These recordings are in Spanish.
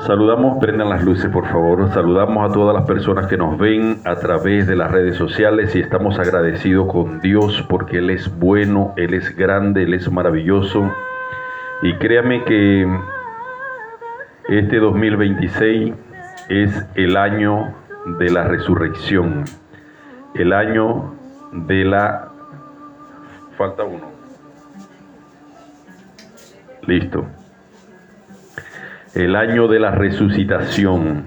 Saludamos, prendan las luces por favor, saludamos a todas las personas que nos ven a través de las redes sociales y estamos agradecidos con Dios porque Él es bueno, Él es grande, Él es maravilloso. Y créame que este 2026 es el año de la resurrección, el año de la... Falta uno. Listo. El año de la resucitación.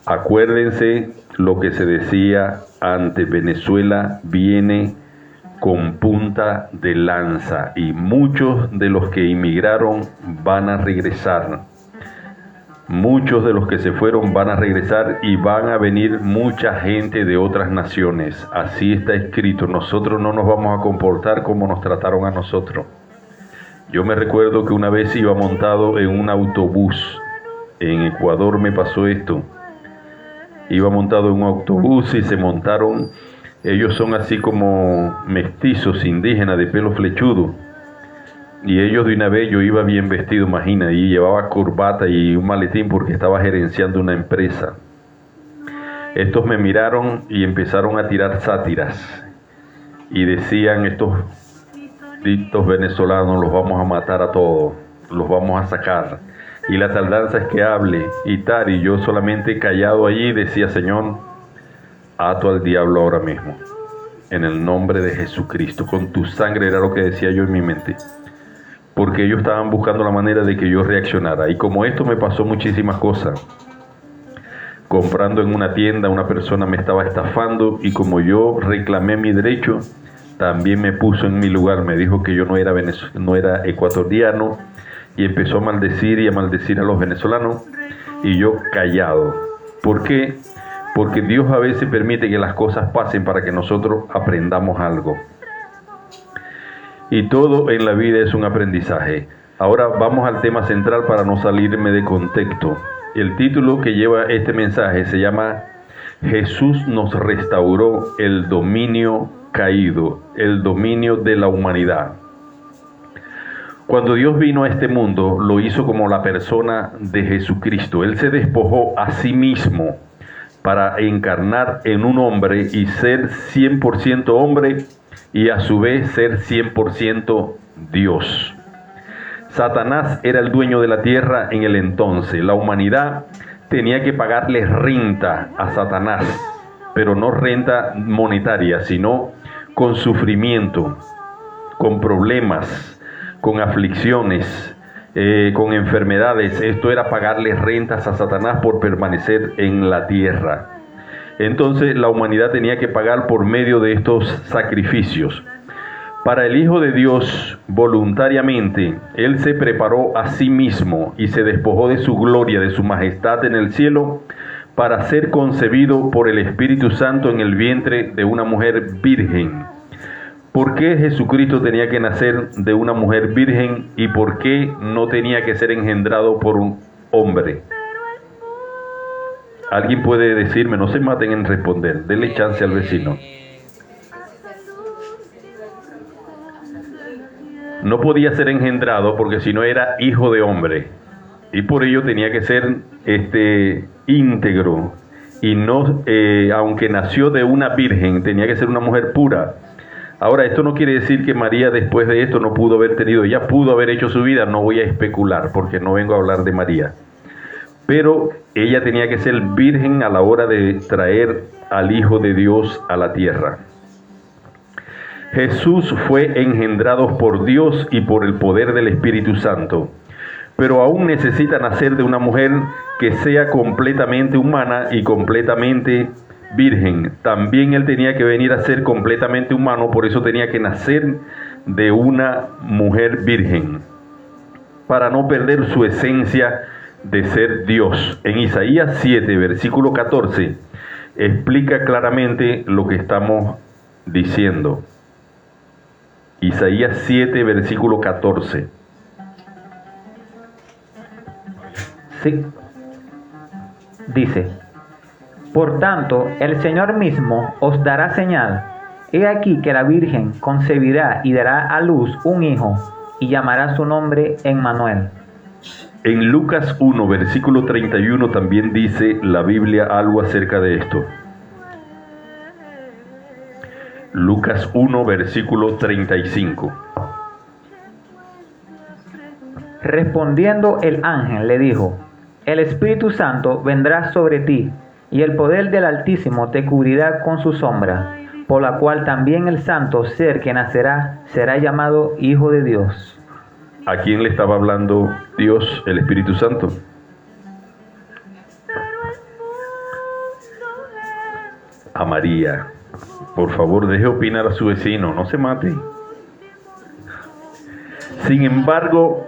Acuérdense lo que se decía antes, Venezuela viene con punta de lanza y muchos de los que inmigraron van a regresar. Muchos de los que se fueron van a regresar y van a venir mucha gente de otras naciones. Así está escrito. Nosotros no nos vamos a comportar como nos trataron a nosotros. Yo me recuerdo que una vez iba montado en un autobús. En Ecuador me pasó esto. Iba montado en un autobús y se montaron. Ellos son así como mestizos indígenas de pelo flechudo. Y ellos de una vez, yo iba bien vestido, imagina, y llevaba corbata y un maletín porque estaba gerenciando una empresa. Estos me miraron y empezaron a tirar sátiras. Y decían, estos venezolanos los vamos a matar a todos, los vamos a sacar. Y la tardanza es que hable y tal, y yo solamente callado allí decía, Señor, ato al diablo ahora mismo, en el nombre de Jesucristo, con tu sangre, era lo que decía yo en mi mente. Porque ellos estaban buscando la manera de que yo reaccionara. Y como esto me pasó muchísimas cosas. Comprando en una tienda, una persona me estaba estafando y como yo reclamé mi derecho, también me puso en mi lugar. Me dijo que yo no era ecuatoriano y empezó a maldecir y a maldecir a los venezolanos y yo callado. ¿Por qué? Porque Dios a veces permite que las cosas pasen para que nosotros aprendamos algo. Y todo en la vida es un aprendizaje. Ahora vamos al tema central para no salirme de contexto. El título que lleva este mensaje se llama Jesús nos restauró el dominio caído, el dominio de la humanidad. Cuando Dios vino a este mundo, lo hizo como la persona de Jesucristo. Él se despojó a sí mismo para encarnar en un hombre y ser 100% hombre y a su vez ser 100% Dios. Satanás era el dueño de la tierra en el entonces. La humanidad tenía que pagarle renta a Satanás, pero no renta monetaria, sino con sufrimiento, con problemas, con aflicciones, con enfermedades. Esto era pagarle rentas a Satanás por permanecer en la tierra. Entonces la humanidad tenía que pagar por medio de estos sacrificios. Para el Hijo de Dios, voluntariamente, Él se preparó a sí mismo y se despojó de su gloria, de su majestad en el cielo, para ser concebido por el Espíritu Santo en el vientre de una mujer virgen. ¿Por qué Jesucristo tenía que nacer de una mujer virgen y por qué no tenía que ser engendrado por un hombre? Alguien puede decirme, no se maten en responder, denle chance al vecino. No podía ser engendrado porque si no era hijo de hombre y por ello tenía que ser íntegro y no, aunque nació de una virgen, tenía que ser una mujer pura. Ahora, esto no quiere decir que María después de esto no pudo haber tenido, ella pudo haber hecho su vida, no voy a especular porque no vengo a hablar de María. Pero ella tenía que ser virgen a la hora de traer al Hijo de Dios a la tierra. Jesús fue engendrado por Dios y por el poder del Espíritu Santo, pero aún necesita nacer de una mujer que sea completamente humana y completamente virgen. También él tenía que venir a ser completamente humano, por eso tenía que nacer de una mujer virgen, para no perder su esencia de ser Dios. En Isaías 7, versículo 14, explica claramente lo que estamos diciendo. Isaías 7, versículo 14. Sí. Dice: Por tanto, el Señor mismo os dará señal. He aquí que la Virgen concebirá y dará a luz un hijo, y llamará su nombre Emmanuel. En Lucas 1, versículo 31 también dice la Biblia algo acerca de esto. Lucas 1, versículo 35. Respondiendo el ángel le dijo: El Espíritu Santo vendrá sobre ti, y el poder del Altísimo te cubrirá con su sombra, por la cual también el santo ser que nacerá será llamado Hijo de Dios. ¿A quién le estaba hablando Dios, el Espíritu Santo? A María. Por favor, deje opinar a su vecino, no se mate. Sin embargo,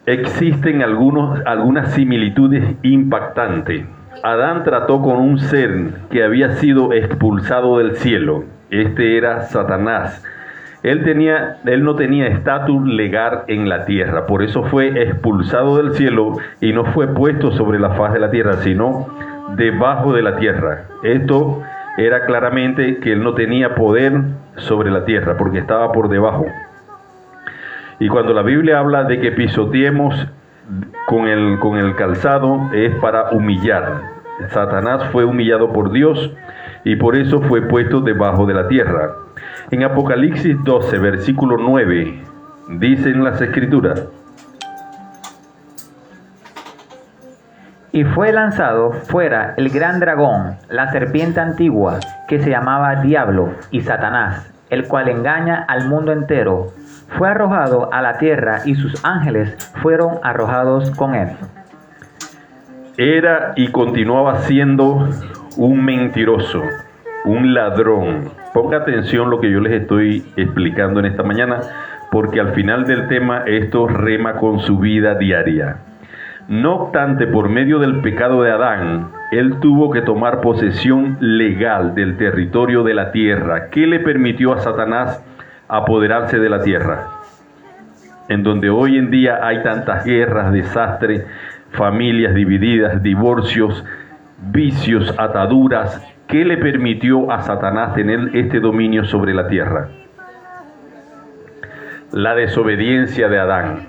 existen algunas similitudes impactantes. Adán trató con un ser que había sido expulsado del cielo. Este era Satanás. Él no tenía estatus legal en la tierra, por eso fue expulsado del cielo y no fue puesto sobre la faz de la tierra, sino debajo de la tierra. Esto era claramente que él no tenía poder sobre la tierra, porque estaba por debajo. Y cuando la Biblia habla de que pisoteemos con el calzado, es para humillar. Satanás fue humillado por Dios y por eso fue puesto debajo de la tierra. En Apocalipsis 12, versículo 9, dicen las Escrituras: Y fue lanzado fuera el gran dragón, la serpiente antigua, que se llamaba Diablo y Satanás, el cual engaña al mundo entero. Fue arrojado a la tierra y sus ángeles fueron arrojados con él. Era y continuaba siendo un mentiroso, un ladrón. Ponga atención lo que yo les estoy explicando en esta mañana, porque al final del tema esto rema con su vida diaria. No obstante, por medio del pecado de Adán, él tuvo que tomar posesión legal del territorio de la tierra, que le permitió a Satanás apoderarse de la tierra, en donde hoy en día hay tantas guerras, desastres, familias divididas, divorcios, vicios, ataduras. ¿Qué le permitió a Satanás tener este dominio sobre la tierra? La desobediencia de Adán.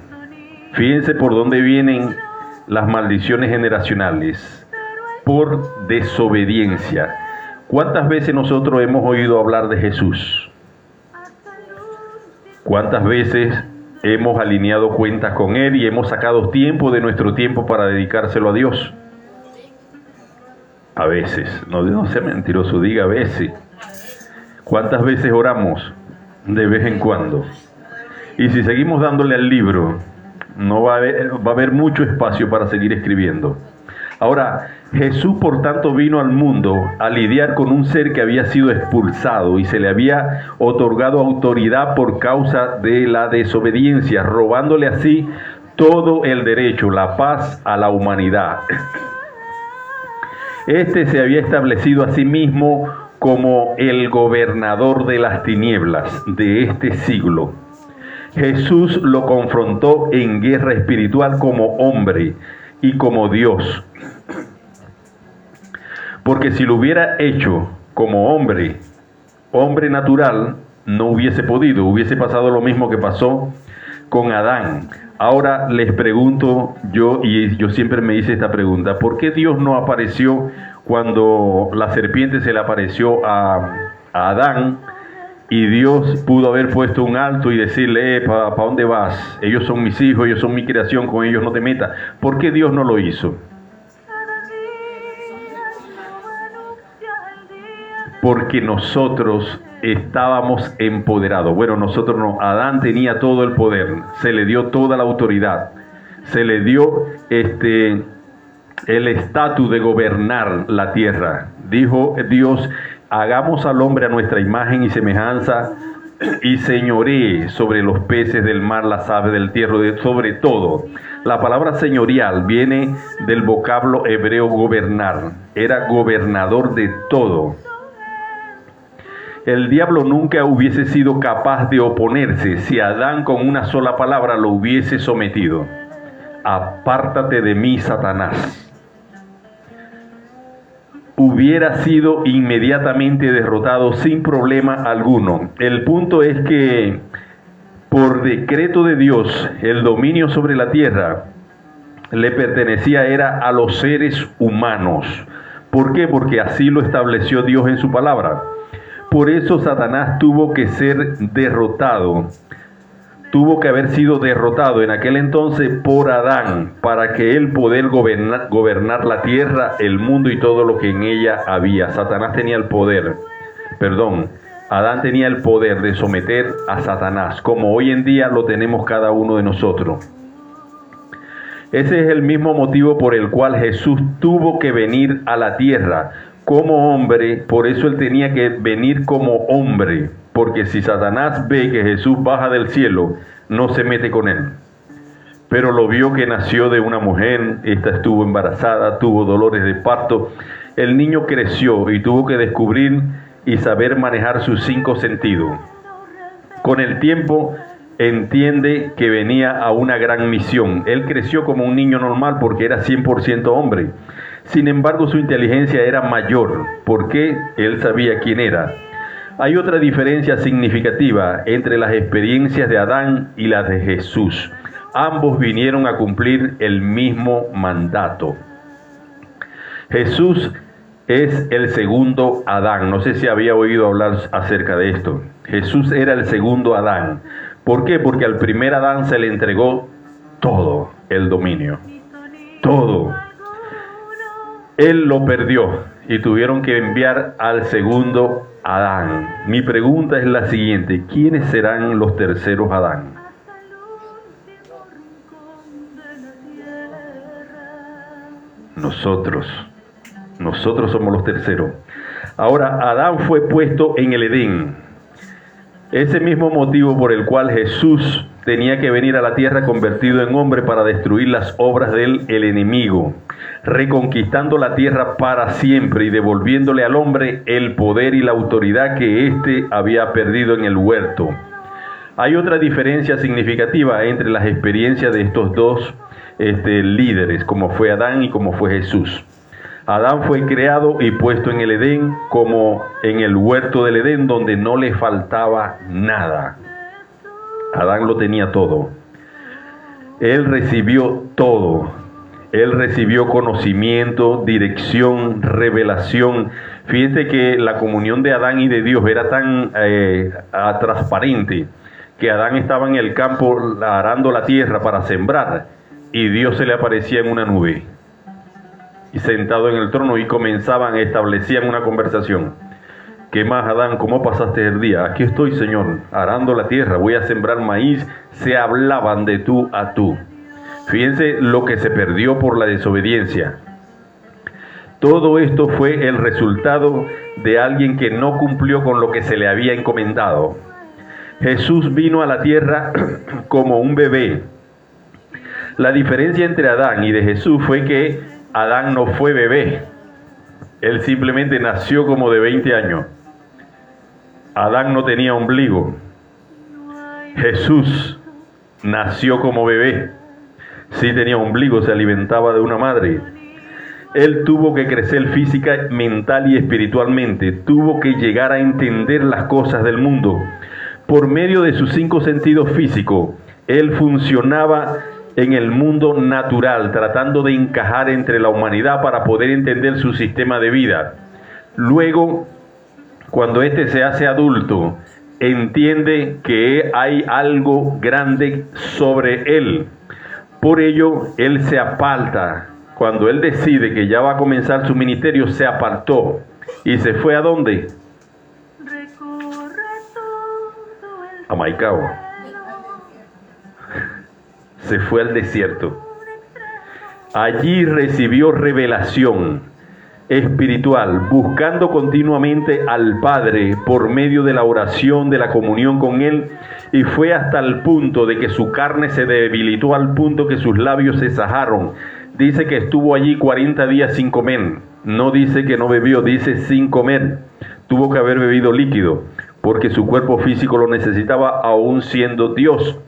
Fíjense por dónde vienen las maldiciones generacionales. Por desobediencia. ¿Cuántas veces nosotros hemos oído hablar de Jesús? ¿Cuántas veces hemos alineado cuentas con Él y hemos sacado tiempo de nuestro tiempo para dedicárselo a Dios? A veces, no sea mentiroso, diga a veces. ¿Cuántas veces oramos? De vez en cuando. Y si seguimos dándole al libro, no va a haber mucho espacio para seguir escribiendo. Ahora, Jesús por tanto vino al mundo a lidiar con un ser que había sido expulsado y se le había otorgado autoridad por causa de la desobediencia, robándole así todo el derecho, la paz a la humanidad. Este se había establecido a sí mismo como el gobernador de las tinieblas de este siglo. Jesús lo confrontó en guerra espiritual como hombre y como Dios. Porque si lo hubiera hecho como hombre natural, no hubiese podido, hubiese pasado lo mismo que pasó con Adán. Ahora les pregunto yo, y yo siempre me hice esta pregunta: ¿por qué Dios no apareció cuando la serpiente se le apareció a Adán? Y Dios pudo haber puesto un alto y decirle: ¿para dónde vas? Ellos son mis hijos, ellos son mi creación, con ellos no te metas. ¿Por qué Dios no lo hizo? Porque nosotros estábamos empoderados. Bueno, nosotros no. Adán tenía todo el poder, se le dio toda la autoridad, se le dio el estatus de gobernar la tierra. Dijo Dios: hagamos al hombre a nuestra imagen y semejanza, y señoree sobre los peces del mar, las aves del tierra, sobre todo. La palabra señorial viene del vocablo hebreo gobernar. Era gobernador de todo. El diablo nunca hubiese sido capaz de oponerse si Adán con una sola palabra lo hubiese sometido. Apártate de mí, Satanás. Hubiera sido inmediatamente derrotado sin problema alguno. El punto es que Por decreto de Dios, el dominio sobre la tierra le pertenecía era a los seres humanos. ¿Por qué? Porque así lo estableció Dios en su palabra. Por eso Satanás tuvo que ser derrotado. Tuvo que haber sido derrotado en aquel entonces por Adán, para que él pudiera gobernar la tierra, el mundo y todo lo que en ella había. Satanás tenía el poder, Adán tenía el poder de someter a Satanás, como hoy en día lo tenemos cada uno de nosotros. Ese es el mismo motivo por el cual Jesús tuvo que venir a la tierra como hombre, por eso él tenía que venir como hombre. Porque si Satanás ve que Jesús baja del cielo, no se mete con él. Pero lo vio que nació de una mujer, esta estuvo embarazada, tuvo dolores de parto. El niño creció y tuvo que descubrir y saber manejar sus 5 sentidos. Con el tiempo entiende que venía a una gran misión. Él creció como un niño normal porque era 100% hombre. Sin embargo, su inteligencia era mayor porque él sabía quién era. Hay otra diferencia significativa entre las experiencias de Adán y las de Jesús. Ambos vinieron a cumplir el mismo mandato. Jesús es el segundo Adán. No sé si había oído hablar acerca de esto. Jesús era el segundo Adán. ¿Por qué? Porque al primer Adán se le entregó todo el dominio. Todo. Él lo perdió y tuvieron que enviar al segundo Adán. Mi pregunta es la siguiente: ¿quiénes serán los terceros Adán? Nosotros somos los terceros. Ahora, Adán fue puesto en el Edén. Ese mismo motivo por el cual Jesús tenía que venir a la tierra convertido en hombre para destruir las obras del enemigo, reconquistando la tierra para siempre y devolviéndole al hombre el poder y la autoridad que éste había perdido en el huerto. Hay otra diferencia significativa entre las experiencias de estos dos líderes, como fue Adán y como fue Jesús. Adán fue creado y puesto en el Edén, como en el huerto del Edén, donde no le faltaba nada. Adán lo tenía todo. Él recibió todo. Él recibió conocimiento, dirección, revelación. Fíjense que la comunión de Adán y de Dios era tan transparente, que Adán estaba en el campo arando la tierra para sembrar, y Dios se le aparecía en una nube, y sentado en el trono, y establecían una conversación. ¿Qué más, Adán? ¿Cómo pasaste el día? Aquí estoy, Señor, arando la tierra, voy a sembrar maíz. Se hablaban de tú a tú. Fíjense lo que se perdió por la desobediencia. Todo esto fue el resultado de alguien que no cumplió con lo que se le había encomendado. Jesús vino a la tierra como un bebé. La diferencia entre Adán y de Jesús fue que Adán no fue bebé. Él simplemente nació como de 20 años. Adán no tenía ombligo. Jesús nació como bebé. Sí tenía ombligo, se alimentaba de una madre. Él tuvo que crecer física, mental y espiritualmente. Tuvo que llegar a entender las cosas del mundo. Por medio de sus 5 sentidos físicos, él funcionaba en el mundo natural, tratando de encajar entre la humanidad para poder entender su sistema de vida. Luego, cuando se hace adulto, entiende que hay algo grande sobre él. Por ello, él se aparta. Cuando él decide que ya va a comenzar su ministerio, se apartó. ¿Y se fue a dónde? A Maicao. Se fue al desierto. Allí recibió revelación espiritual, buscando continuamente al Padre por medio de la oración, de la comunión con Él, y fue hasta el punto de que su carne se debilitó al punto que sus labios se sajaron. Dice que estuvo allí 40 días sin comer. No dice que no bebió, dice sin comer. Tuvo que haber bebido líquido, porque su cuerpo físico lo necesitaba aún siendo Dios.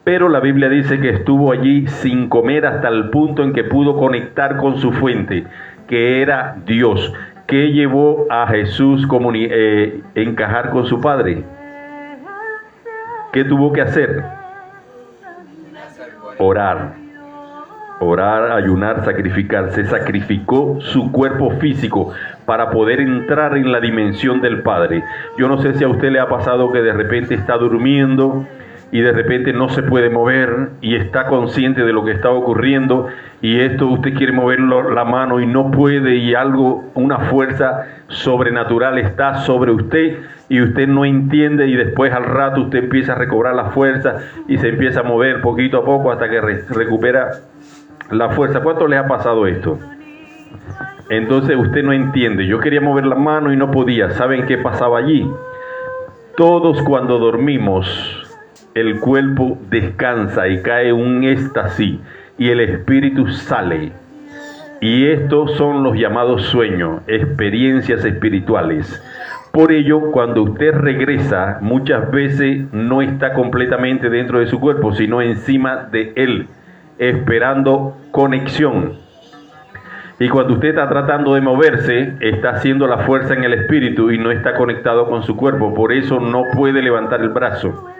Pero la Biblia dice que estuvo allí sin comer hasta el punto en que pudo conectar con su fuente, que era Dios. ¿Qué llevó a Jesús encajar con su Padre? ¿Qué tuvo que hacer? Orar. Orar, ayunar, sacrificar. Se sacrificó su cuerpo físico para poder entrar en la dimensión del Padre. Yo no sé si a usted le ha pasado que de repente está durmiendo y de repente no se puede mover y está consciente de lo que está ocurriendo, y esto usted quiere mover la mano y no puede, y algo, una fuerza sobrenatural está sobre usted y usted no entiende, y después al rato usted empieza a recobrar la fuerza y se empieza a mover poquito a poco hasta que recupera la fuerza. ¿Cuánto les ha pasado esto? Entonces usted no entiende. Yo quería mover la mano y no podía. ¿Saben qué pasaba allí? Todos cuando dormimos, el cuerpo descansa y cae un éxtasis y el espíritu sale. Y estos son los llamados sueños, experiencias espirituales. Por ello, cuando usted regresa, muchas veces no está completamente dentro de su cuerpo, sino encima de él, esperando conexión. Y cuando usted está tratando de moverse, está haciendo la fuerza en el espíritu y no está conectado con su cuerpo. Por eso no puede levantar el brazo.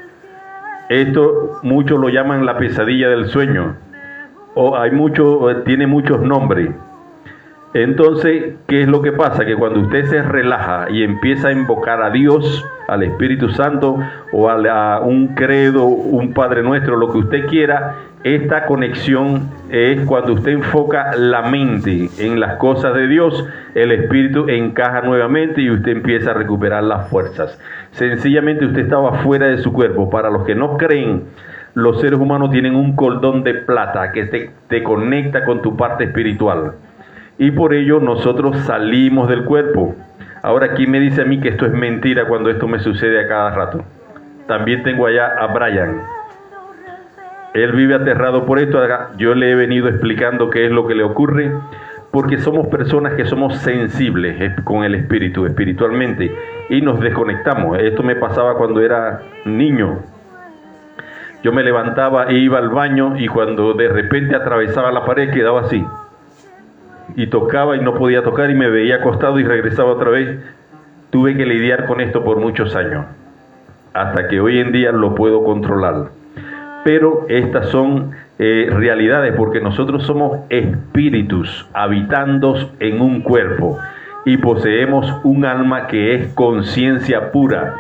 Esto muchos lo llaman la pesadilla del sueño, o tiene muchos nombres. Entonces, ¿qué es lo que pasa? Que cuando usted se relaja y empieza a invocar a Dios, al Espíritu Santo, o a un credo, un Padre Nuestro, lo que usted quiera, esta conexión es cuando usted enfoca la mente en las cosas de Dios, el Espíritu encaja nuevamente y usted empieza a recuperar las fuerzas. Sencillamente usted estaba fuera de su cuerpo. Para los que no creen, los seres humanos tienen un cordón de plata que te conecta con tu parte espiritual. Y por ello nosotros salimos del cuerpo. Ahora, ¿quién me dice a mí que esto es mentira cuando esto me sucede a cada rato? También tengo allá a Brian. Él vive aterrado por esto. Yo le he venido explicando qué es lo que le ocurre, porque somos personas que somos sensibles con el espíritu, espiritualmente, y nos desconectamos. Esto me pasaba cuando era niño. Yo me levantaba e iba al baño, y cuando de repente atravesaba la pared quedaba así. Y tocaba y no podía tocar y me veía acostado y regresaba otra vez. Tuve que lidiar con esto por muchos años, hasta que hoy en día lo puedo controlar. Pero estas son realidades, porque nosotros somos espíritus habitando en un cuerpo y poseemos un alma que es conciencia pura,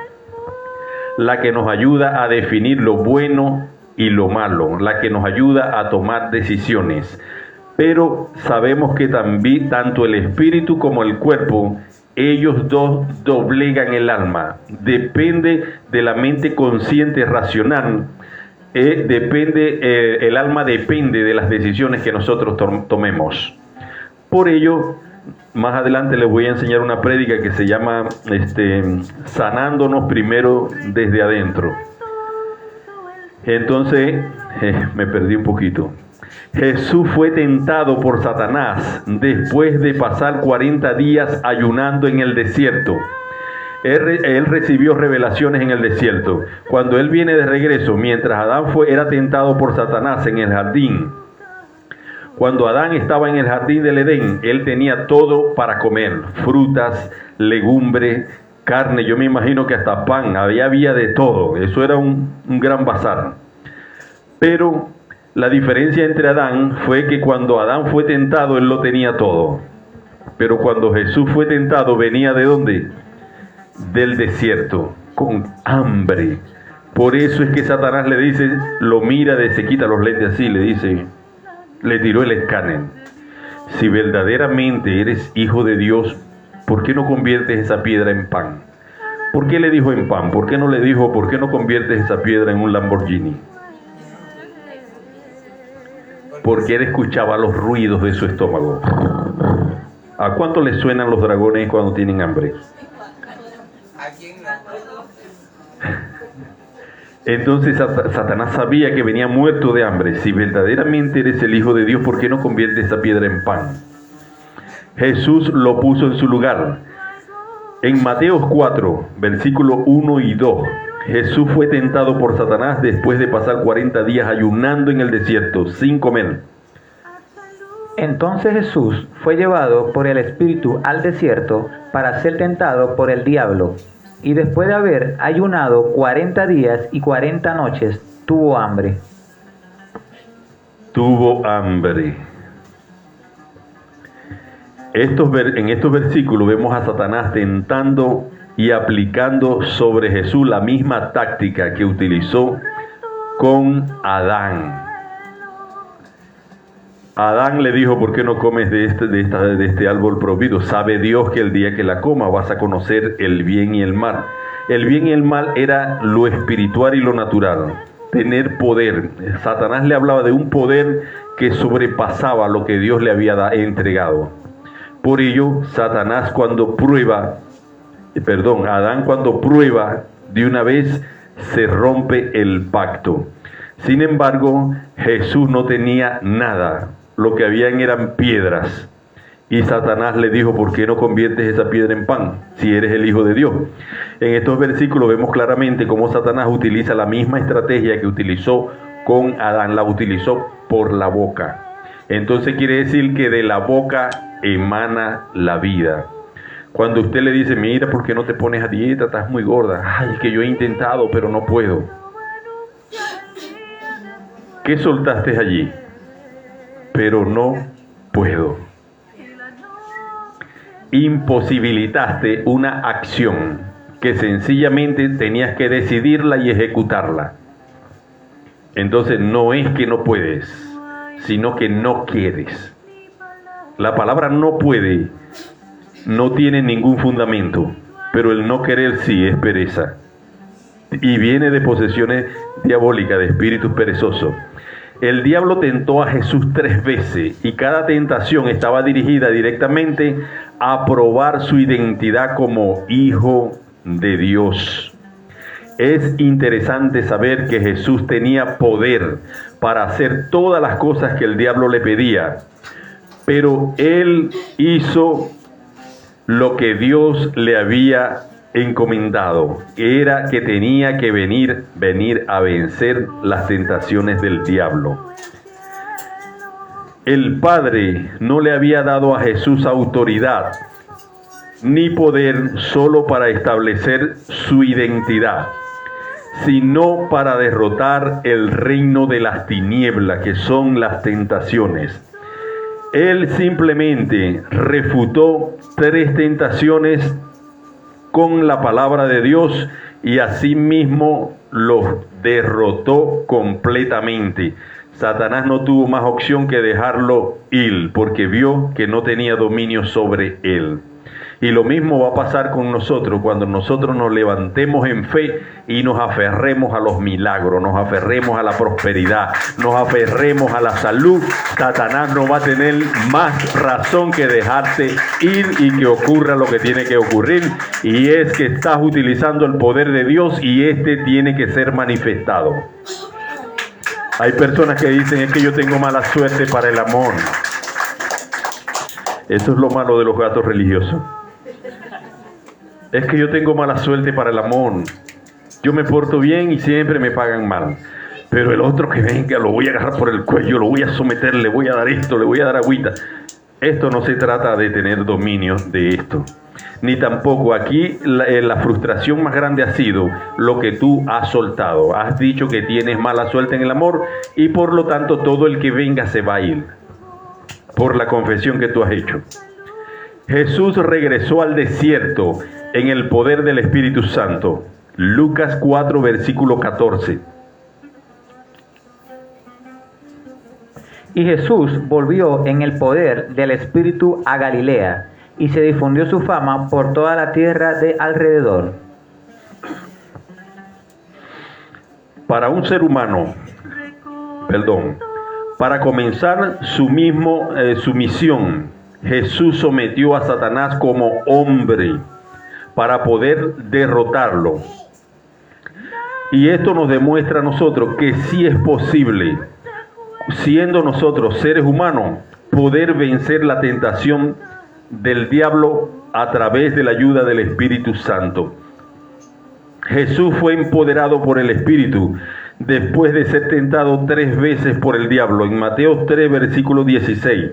la que nos ayuda a definir lo bueno y lo malo, la que nos ayuda a tomar decisiones. Pero sabemos que también tanto el espíritu como el cuerpo, ellos dos doblegan el alma. Depende de la mente consciente racional. El alma depende de las decisiones que nosotros tomemos. Por ello, más adelante les voy a enseñar una prédica que se llama sanándonos primero desde adentro. Entonces, me perdí un poquito. Jesús fue tentado por Satanás después de pasar 40 días ayunando en el desierto. Él recibió revelaciones en el desierto. Cuando él viene de regreso, mientras Adán era tentado por Satanás en el jardín, cuando Adán estaba en el jardín del Edén, él tenía todo para comer: frutas, legumbres, carne, yo me imagino que hasta pan, había de todo. Eso era un gran bazar. Pero la diferencia entre Adán fue que cuando Adán fue tentado, él lo tenía todo. Pero cuando Jesús fue tentado, venía ¿de dónde? Del desierto, con hambre. Por eso es que Satanás le dice, lo mira, se quita los lentes así, le tiró el escáner. Si verdaderamente eres hijo de Dios, ¿por qué no conviertes esa piedra en pan? ¿Por qué le dijo en pan? ¿Por qué no le dijo, por qué no conviertes esa piedra en un Lamborghini? Porque él escuchaba los ruidos de su estómago. ¿A cuánto le suenan los dragones cuando tienen hambre? Entonces Satanás sabía que venía muerto de hambre. Si verdaderamente eres el Hijo de Dios, ¿por qué no conviertes esa piedra en pan? Jesús lo puso en su lugar. En Mateo 4, versículos 1 y 2, Jesús fue tentado por Satanás después de pasar 40 días ayunando en el desierto, sin comer. Entonces Jesús fue llevado por el Espíritu al desierto para ser tentado por el diablo. y después de haber ayunado 40 días y 40 noches, tuvo hambre. Tuvo hambre. En estos versículos vemos a Satanás tentando y aplicando sobre Jesús la misma táctica que utilizó con Adán. Adán le dijo: ¿por qué no comes de este árbol prohibido? Sabe Dios que el día que la comas vas a conocer el bien y el mal. El bien y el mal era lo espiritual y lo natural, tener poder. Satanás le hablaba de un poder que sobrepasaba lo que Dios le había entregado. Por ello, Adán cuando prueba, de una vez se rompe el pacto. Sin embargo, Jesús no tenía nada. Lo que habían eran piedras. Y Satanás le dijo: ¿por qué no conviertes esa piedra en pan, si eres el Hijo de Dios? En estos versículos vemos claramente cómo Satanás utiliza la misma estrategia que utilizó con Adán, la utilizó por la boca. Entonces quiere decir que de la boca emana la vida. Cuando usted le dice: mira, ¿por qué no te pones a dieta? Estás muy gorda. Ay, es que yo he intentado, pero no puedo. ¿Qué soltaste allí? Pero no puedo. Imposibilitaste una acción que sencillamente tenías que decidirla y ejecutarla. Entonces no es que no puedes, sino que no quieres. La palabra no puede no tiene ningún fundamento, pero el no querer sí es pereza. Y viene de posesiones diabólicas, de espíritus perezosos. El diablo tentó a Jesús 3 veces y cada tentación estaba dirigida directamente a probar su identidad como hijo de Dios. Es interesante saber que Jesús tenía poder para hacer todas las cosas que el diablo le pedía, pero él hizo lo que Dios le había encomendado, era que tenía que venir a vencer las tentaciones del diablo. El Padre no le había dado a Jesús autoridad ni poder solo para establecer su identidad, sino para derrotar el reino de las tinieblas, que son las tentaciones. Él simplemente refutó 3 tentaciones con la palabra de Dios y asimismo los derrotó completamente. Satanás no tuvo más opción que dejarlo ir, porque vio que no tenía dominio sobre él. Y lo mismo va a pasar con nosotros cuando nosotros nos levantemos en fe y nos aferremos a los milagros, nos aferremos a la prosperidad, nos aferremos a la salud. Satanás no va a tener más razón que dejarte ir y que ocurra lo que tiene que ocurrir. Y es que estás utilizando el poder de Dios y este tiene que ser manifestado. Hay personas que dicen: es que yo tengo mala suerte para el amor. Eso es lo malo de los gatos religiosos. Es que yo tengo mala suerte para el amor. Yo me porto bien y siempre me pagan mal. Pero el otro que venga, lo voy a agarrar por el cuello, lo voy a someter, le voy a dar esto, le voy a dar agüita. Esto no se trata de tener dominio de esto. Ni tampoco aquí la frustración más grande ha sido lo que tú has soltado. Has dicho que tienes mala suerte en el amor y por lo tanto todo el que venga se va a ir. Por la confesión que tú has hecho. Jesús regresó al desierto en el poder del Espíritu Santo. Lucas 4, versículo 14. Y Jesús volvió en el poder del Espíritu a Galilea, y se difundió su fama por toda la tierra de alrededor. Para un ser humano, para comenzar su misión, Jesús sometió a Satanás como hombre para poder derrotarlo. Y esto nos demuestra a nosotros que sí es posible, siendo nosotros seres humanos, poder vencer la tentación del diablo a través de la ayuda del Espíritu Santo. Jesús fue empoderado por el Espíritu después de ser tentado 3 veces por el diablo, en Mateo 3, versículo 16.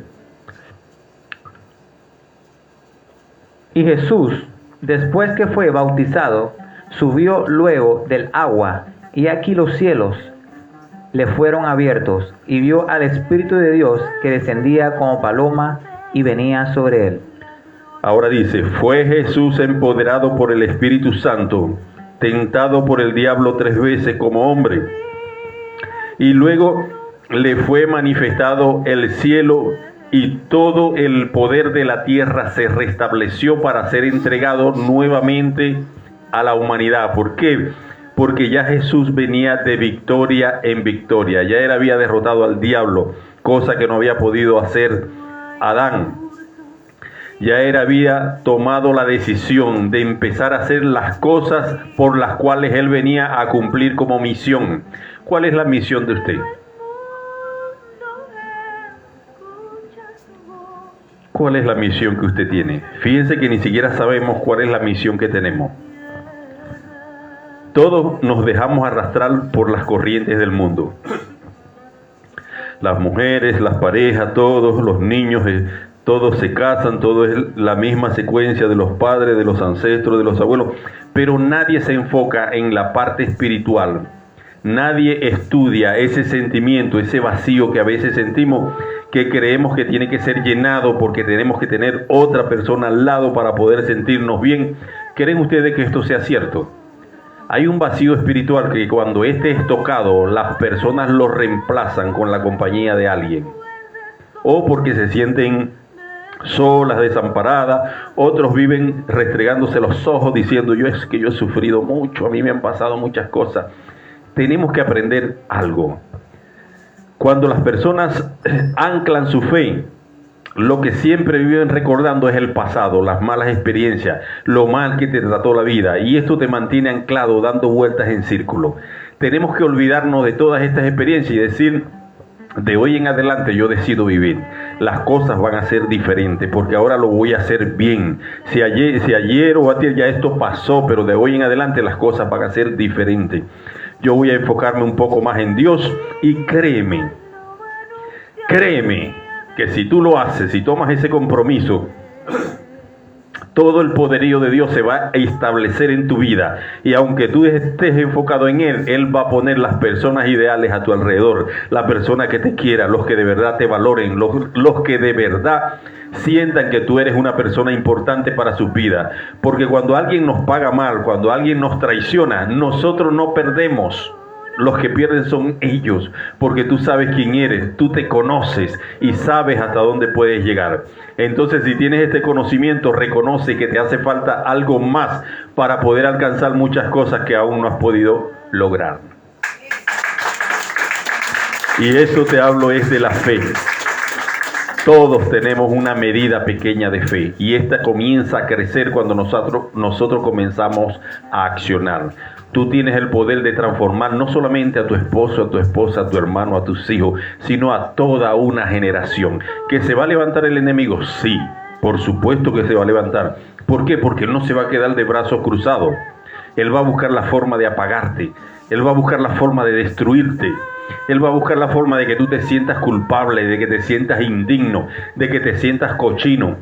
Y Jesús, después que fue bautizado, Subió luego del agua, y aquí los cielos le fueron abiertos, y vio al Espíritu de Dios que descendía como paloma y venía sobre él. Ahora dice, fue Jesús empoderado por el Espíritu Santo, tentado por el diablo 3 veces como hombre. Y luego le fue manifestado el cielo y todo el poder de la tierra se restableció para ser entregado nuevamente a la humanidad. ¿Por qué? Porque ya Jesús venía de victoria en victoria. Ya él había derrotado al diablo, cosa que no había podido hacer Adán. Ya él había tomado la decisión de empezar a hacer las cosas por las cuales él venía a cumplir como misión. ¿Cuál es la misión de usted? ¿Cuál es la misión que usted tiene? Fíjense que ni siquiera sabemos cuál es la misión que tenemos. Todos nos dejamos arrastrar por las corrientes del mundo. Las mujeres, las parejas, todos los niños, todos se casan, todo es la misma secuencia de los padres, de los ancestros, de los abuelos, pero nadie se enfoca en la parte espiritual. Nadie estudia ese sentimiento, ese vacío que a veces sentimos, que creemos que tiene que ser llenado porque tenemos que tener otra persona al lado para poder sentirnos bien. ¿Creen ustedes que esto sea cierto? Hay un vacío espiritual que cuando este es tocado, las personas lo reemplazan con la compañía de alguien. O porque se sienten solas, desamparadas. Otros viven restregándose los ojos diciendo, yo es que yo he sufrido mucho, a mí me han pasado muchas cosas. Tenemos que aprender algo. Cuando las personas anclan su fe, lo que siempre viven recordando es el pasado, las malas experiencias, lo mal que te trató la vida, y esto te mantiene anclado, dando vueltas en círculo. Tenemos que olvidarnos de todas estas experiencias y decir, de hoy en adelante yo decido vivir. Las cosas van a ser diferentes porque ahora lo voy a hacer bien. Si ayer o ayer ya esto pasó, pero de hoy en adelante las cosas van a ser diferentes. Yo voy a enfocarme un poco más en Dios y créeme que si tú lo haces, si tomas ese compromiso, todo el poderío de Dios se va a establecer en tu vida. Y aunque tú estés enfocado en Él, Él va a poner las personas ideales a tu alrededor. La persona que te quiera, los que de verdad te valoren, los que de verdad sientan que tú eres una persona importante para sus vidas. Porque cuando alguien nos paga mal, cuando alguien nos traiciona, nosotros no perdemos. Los que pierden son ellos, porque tú sabes quién eres, tú te conoces y sabes hasta dónde puedes llegar. Entonces, si tienes este conocimiento, reconoce que te hace falta algo más para poder alcanzar muchas cosas que aún no has podido lograr. Y eso te hablo es de la fe. Todos tenemos una medida pequeña de fe y esta comienza a crecer cuando nosotros comenzamos a accionar. Tú tienes el poder de transformar no solamente a tu esposo, a tu esposa, a tu hermano, a tus hijos, sino a toda una generación. ¿Que se va a levantar el enemigo? Sí, por supuesto que se va a levantar. ¿Por qué? Porque él no se va a quedar de brazos cruzados. Él va a buscar la forma de apagarte. Él va a buscar la forma de destruirte. Él va a buscar la forma de que tú te sientas culpable, de que te sientas indigno, de que te sientas cochino,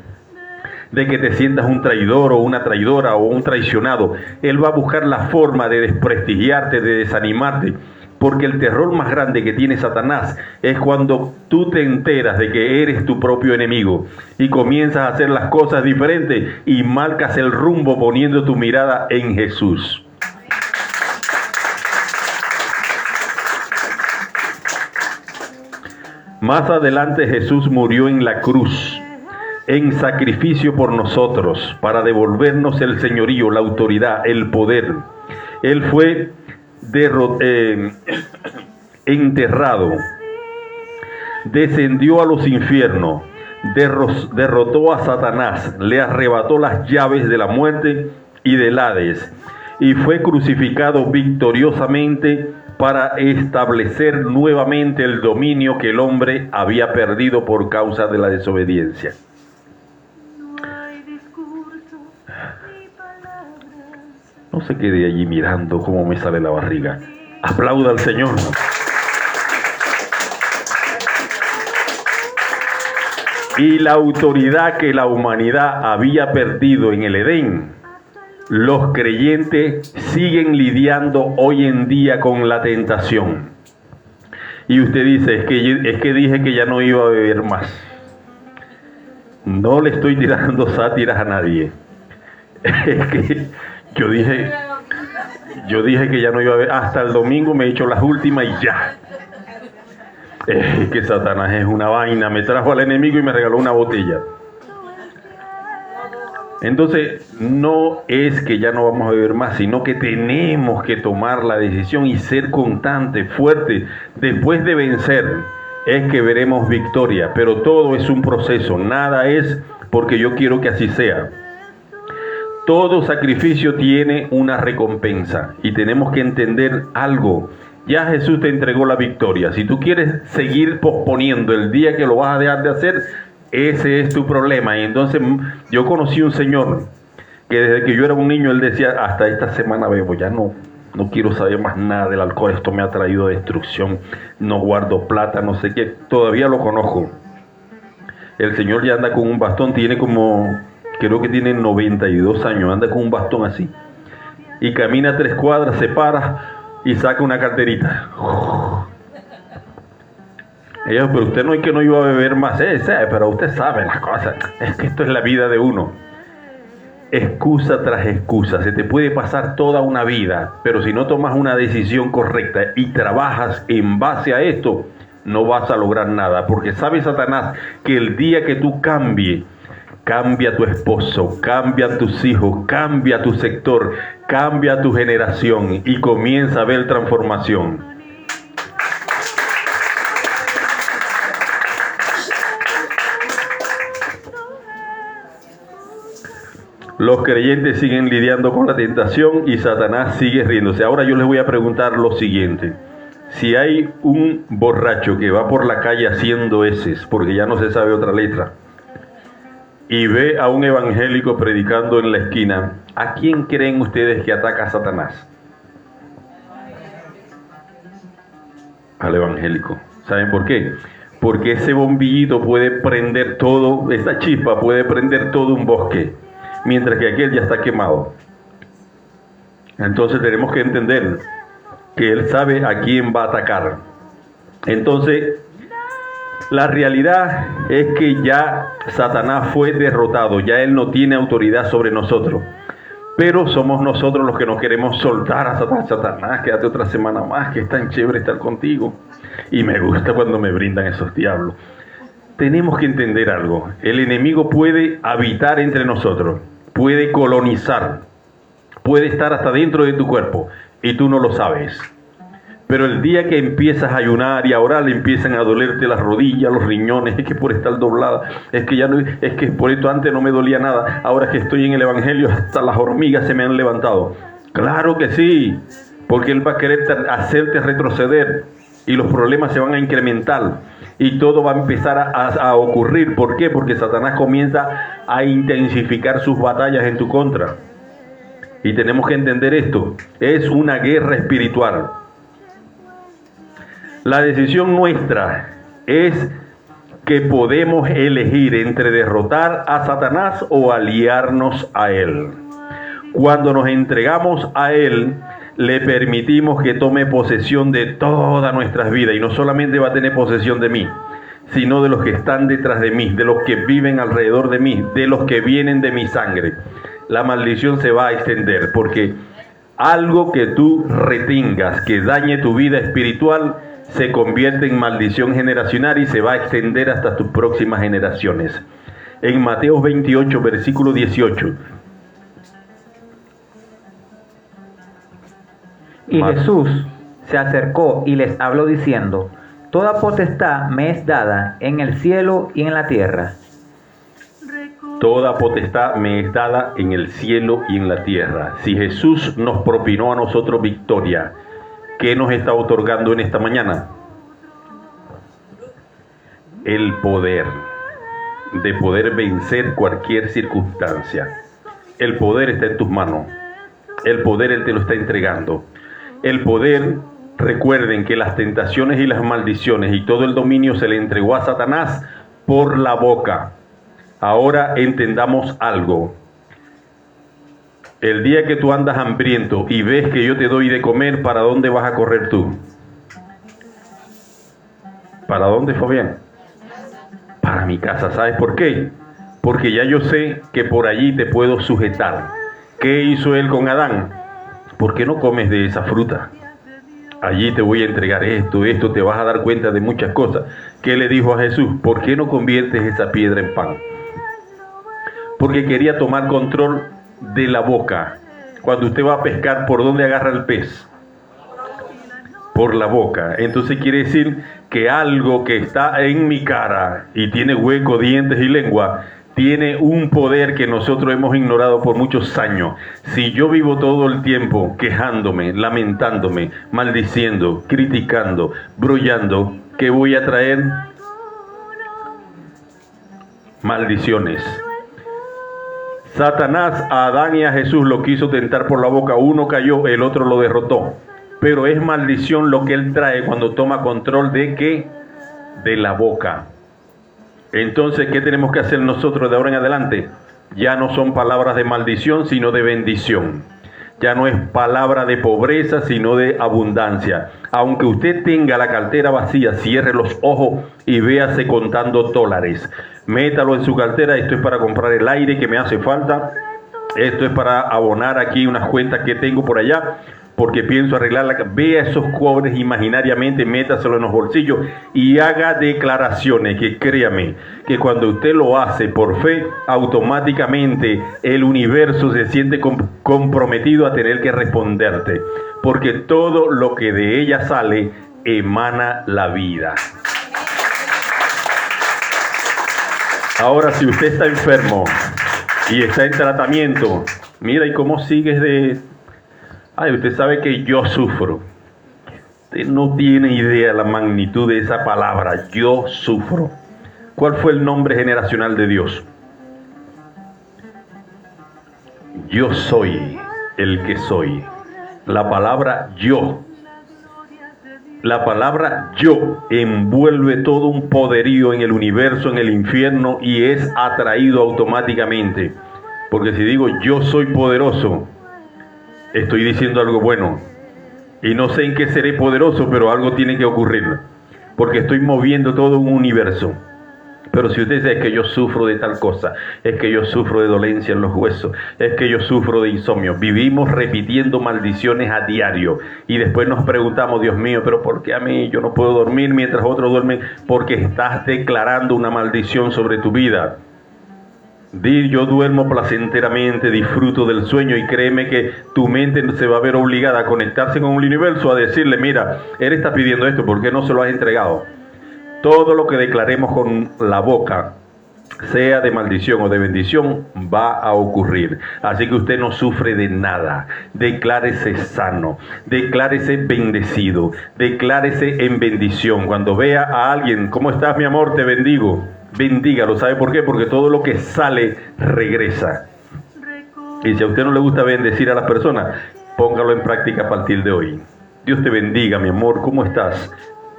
de que te sientas un traidor o una traidora o un traicionado. Él va a buscar la forma de desprestigiarte, de desanimarte, porque el terror más grande que tiene Satanás es cuando tú te enteras de que eres tu propio enemigo y comienzas a hacer las cosas diferentes y marcas el rumbo poniendo tu mirada en Jesús. Más adelante Jesús murió en la cruz, en sacrificio por nosotros, para devolvernos el señorío, la autoridad, el poder. Él fue enterrado, descendió a los infiernos, derrotó a Satanás, le arrebató las llaves de la muerte y del Hades, y fue crucificado victoriosamente para establecer nuevamente el dominio que el hombre había perdido por causa de la desobediencia. No se quede allí mirando cómo me sale la barriga. Aplauda al Señor. Y la autoridad que la humanidad había perdido en el Edén, Los creyentes siguen lidiando hoy en día con la tentación. Y usted dice, es que dije que ya no iba a beber más. No le estoy tirando sátiras a nadie. Es que yo dije que ya no iba a beber. Hasta el domingo me he hecho las últimas y ya. Es que Satanás es una vaina. Me trajo al enemigo y me regaló una botella. Entonces, no es que ya no vamos a beber más, sino que tenemos que tomar la decisión y ser constantes, fuertes. Después de vencer, es que veremos victoria, pero todo es un proceso. Nada es porque yo quiero que así sea. Todo sacrificio tiene una recompensa y tenemos que entender algo. Ya Jesús te entregó la victoria. Si tú quieres seguir posponiendo el día que lo vas a dejar de hacer, ese es tu problema. Y entonces yo conocí un señor que desde que yo era un niño, él decía, hasta esta semana bebo, ya no quiero saber más nada del alcohol, esto me ha traído destrucción, no guardo plata, no sé qué, todavía lo conozco. El señor ya anda con un bastón, creo que tiene 92 años, anda con un bastón así. Y camina 3 cuadras, se para y saca una carterita. Ella, pero usted no es que no iba a beber más, pero usted sabe las cosas, es que esto es la vida de uno. Excusa tras excusa, se te puede pasar toda una vida, pero si no tomas una decisión correcta y trabajas en base a esto, no vas a lograr nada, porque sabe Satanás que el día que tú cambia tu esposo, cambia tus hijos, cambia tu sector, cambia tu generación y comienza a ver transformación. Los creyentes siguen lidiando con la tentación y Satanás sigue riéndose. Ahora yo les voy a preguntar lo siguiente. Si hay un borracho que va por la calle haciendo heces, porque ya no se sabe otra letra, y ve a un evangélico predicando en la esquina, ¿a quién creen ustedes que ataca a Satanás? Al evangélico. ¿Saben por qué? Porque ese bombillito puede prender todo, esa chispa puede prender todo un bosque, mientras que aquel ya está quemado. Entonces tenemos que entender que él sabe a quién va a atacar. Entonces, la realidad es que ya Satanás fue derrotado, ya él no tiene autoridad sobre nosotros. Pero somos nosotros los que nos queremos soltar a Satanás. Satanás, quédate otra semana más, que es tan chévere estar contigo. Y me gusta cuando me brindan esos diablos. Tenemos que entender algo. El enemigo puede habitar entre nosotros, puede colonizar, puede estar hasta dentro de tu cuerpo y tú no lo sabes. Pero el día que empiezas a ayunar y a orar, le empiezan a dolerte las rodillas, los riñones, es que por estar doblada, es que por esto antes no me dolía nada, ahora que estoy en el evangelio hasta las hormigas se me han levantado. Claro que sí, porque él va a querer hacerte retroceder y los problemas se van a incrementar. Y todo va a empezar a ocurrir. ¿Por qué? Porque Satanás comienza a intensificar sus batallas en tu contra. Y tenemos que entender esto. Es una guerra espiritual. La decisión nuestra es que podemos elegir entre derrotar a Satanás o aliarnos a él. Cuando nos entregamos a él, le permitimos que tome posesión de todas nuestras vidas. Y no solamente va a tener posesión de mí, sino de los que están detrás de mí, de los que viven alrededor de mí, de los que vienen de mi sangre. La maldición se va a extender, porque algo que tú retengas, que dañe tu vida espiritual, se convierte en maldición generacional y se va a extender hasta tus próximas generaciones. En Mateo 28, versículo 18. Y Jesús se acercó y les habló diciendo: Toda potestad me es dada en el cielo y en la tierra. Toda potestad me es dada en el cielo y en la tierra. Si Jesús nos propinó a nosotros victoria, ¿qué nos está otorgando en esta mañana? El poder de poder vencer cualquier circunstancia. El poder está en tus manos. El poder Él te lo está entregando. El poder, recuerden que las tentaciones y las maldiciones y todo el dominio se le entregó a Satanás por la boca. Ahora entendamos algo. El día que tú andas hambriento y ves que yo te doy de comer, ¿para dónde vas a correr tú? ¿Para dónde, Fabián? Para mi casa. ¿Sabes por qué? Porque ya yo sé que por allí te puedo sujetar. ¿Qué hizo él con Adán? ¿Por qué no comes de esa fruta? Allí te voy a entregar esto, te vas a dar cuenta de muchas cosas. ¿Qué le dijo a Jesús? ¿Por qué no conviertes esa piedra en pan? Porque quería tomar control de la boca. Cuando usted va a pescar, ¿por dónde agarra el pez? Por la boca. Entonces quiere decir que algo que está en mi cara y tiene hueco, dientes y lengua, tiene un poder que nosotros hemos ignorado por muchos años. Si yo vivo todo el tiempo quejándome, lamentándome, maldiciendo, criticando, brollando, ¿qué voy a traer? Maldiciones. Satanás a Adán y a Jesús lo quiso tentar por la boca. Uno cayó, el otro lo derrotó. Pero es maldición lo que él trae cuando toma control de ¿qué? De la boca. Entonces, ¿qué tenemos que hacer nosotros de ahora en adelante? Ya no son palabras de maldición, sino de bendición. Ya no es palabra de pobreza, sino de abundancia. Aunque usted tenga la cartera vacía, cierre los ojos y véase contando dólares. Métalo en su cartera. Esto es para comprar el aire que me hace falta. Esto es para abonar aquí unas cuentas que tengo por allá, porque pienso arreglarla. Vea esos cobres imaginariamente, métaselo en los bolsillos y haga declaraciones, que créame, que cuando usted lo hace por fe, automáticamente el universo se siente comprometido a tener que responderte, porque todo lo que de ella sale emana la vida. Ahora, si usted está enfermo y está en tratamiento, mira, ¿y cómo sigues de...? Ay, usted sabe que yo sufro. Usted no tiene idea la magnitud de esa palabra, yo sufro. ¿Cuál fue el nombre generacional de Dios? Yo soy el que soy. La palabra yo. La palabra yo envuelve todo un poderío en el universo, en el infierno, y es atraído automáticamente. Porque si digo yo soy poderoso, estoy diciendo algo bueno. Y no sé en qué seré poderoso, pero algo tiene que ocurrir. Porque estoy moviendo todo un universo. Pero si usted dice, es que yo sufro de tal cosa, es que yo sufro de dolencia en los huesos, es que yo sufro de insomnio, vivimos repitiendo maldiciones a diario. Y después nos preguntamos, Dios mío, pero ¿por qué a mí yo no puedo dormir mientras otros duermen? Porque estás declarando una maldición sobre tu vida. Di, yo duermo placenteramente, disfruto del sueño, y créeme que tu mente se va a ver obligada a conectarse con el universo, a decirle, mira, él está pidiendo esto, ¿por qué no se lo has entregado? Todo lo que declaremos con la boca, sea de maldición o de bendición, va a ocurrir. Así que usted no sufre de nada. Declárese sano, declárese bendecido, declárese en bendición. Cuando vea a alguien, ¿cómo estás, mi amor? Te bendigo. Bendígalo. ¿Sabe por qué? Porque todo lo que sale regresa. Y si a usted no le gusta bendecir a las personas, póngalo en práctica a partir de hoy. Dios te bendiga, mi amor. ¿Cómo estás?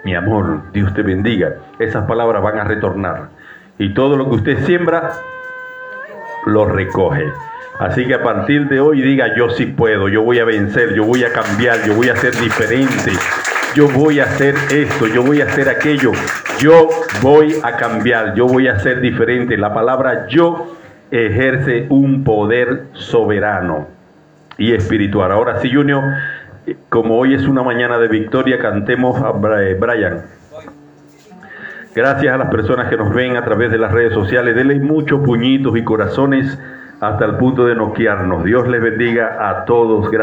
Mi amor, Dios te bendiga. Esas palabras van a retornar. Y todo lo que usted siembra, lo recoge. Así que a partir de hoy diga, yo sí puedo, yo voy a vencer, yo voy a cambiar, yo voy a ser diferente. Yo voy a hacer esto, yo voy a hacer aquello. Yo voy a cambiar, yo voy a ser diferente. La palabra yo ejerce un poder soberano y espiritual. Ahora sí, Junior, como hoy es una mañana de victoria, cantemos a Brian. Gracias a las personas que nos ven a través de las redes sociales. Denle muchos puñitos y corazones hasta el punto de noquearnos. Dios les bendiga a todos.